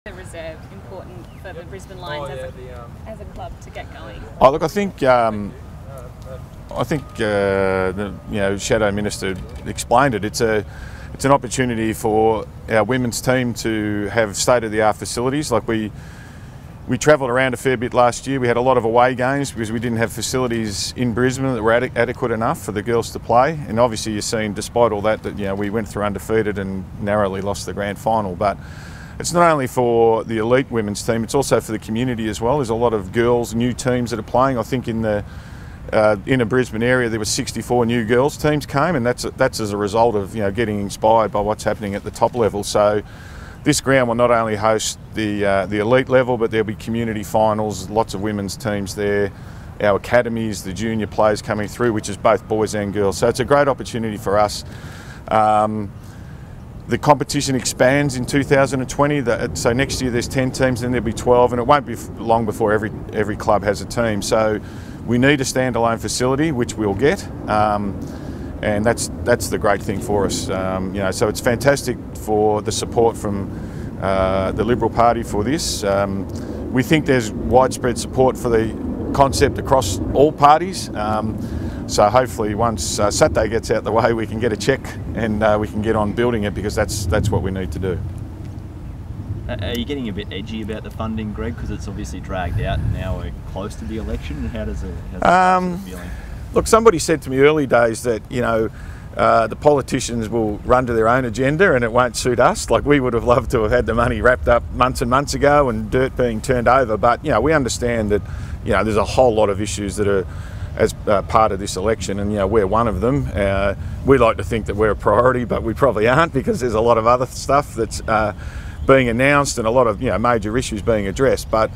The reserve important for the Brisbane Lions as a club to get going? Oh, look, I think the Shadow Minister explained it. It's an opportunity for our women's team to have state-of-the-art facilities. Like we travelled around a fair bit last year. We had a lot of away games because we didn't have facilities in Brisbane that were adequate enough for the girls to play. And obviously you're seeing, despite all that, we went through undefeated and narrowly lost the grand final. But it's not only for the elite women's team, it's also for the community as well. There's a lot of girls, new teams that are playing. I think in the inner Brisbane area there were 64 new girls teams came, and that's as a result of getting inspired by what's happening at the top level. So this ground will not only host the elite level, but there'll be community finals, lots of women's teams there, our academies, the junior players coming through, which is both boys and girls. So it's a great opportunity for us. The competition expands in 2020, so next year there's 10 teams, then there'll be 12, and it won't be long before every club has a team. So we need a standalone facility, which we'll get, and that's the great thing for us. So it's fantastic for the support from the Liberal Party for this. We think there's widespread support for the concept across all parties. So hopefully once Saturday gets out the way, we can get a check and we can get on building it, because that's what we need to do. Are you getting a bit edgy about the funding, Greg? Because it's obviously dragged out and now we're close to the election. How's it feeling? Look, somebody said to me early days that the politicians will run to their own agenda and it won't suit us. Like, we would have loved to have had the money wrapped up months and months ago and dirt being turned over. But we understand that there's a whole lot of issues that are as part of this election, and we're one of them. We like to think that we're a priority, but we probably aren't, because there's a lot of other stuff that's being announced and a lot of major issues being addressed. But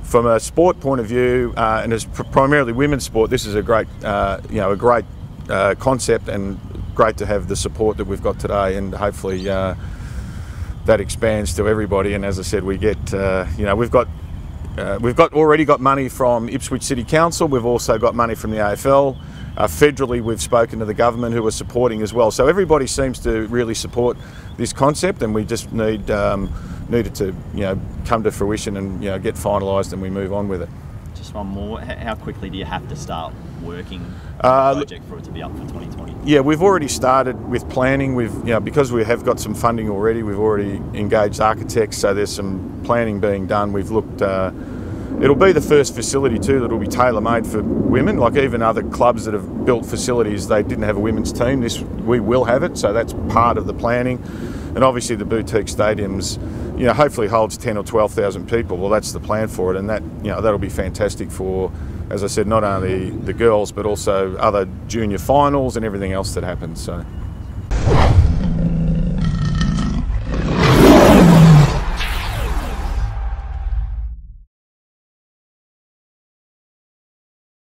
from a sport point of view, and as primarily women's sport, this is a great concept, and great to have the support that we've got today, and hopefully that expands to everybody. And as I said, we get we've already got money from Ipswich City Council. We've also got money from the AFL. Federally, we've spoken to the government, who are supporting as well. So everybody seems to really support this concept, and we just need it to come to fruition and get finalised, and we move on with it. Just one more. How quickly do you have to start working on the project for it to be up for 2020? Yeah, we've already started with planning. Because we have got some funding already, we've already engaged architects, so there's some planning being done. We've looked. It'll be the first facility too that will be tailor-made for women. Like, even other clubs that have built facilities, they didn't have a women's team. We will have it, so that's part of the planning. And obviously the boutique stadiums, hopefully holds 10 or 12,000 people. Well, that's the plan for it, and that'll be fantastic for, as I said, not only the girls but also other junior finals and everything else that happens. So.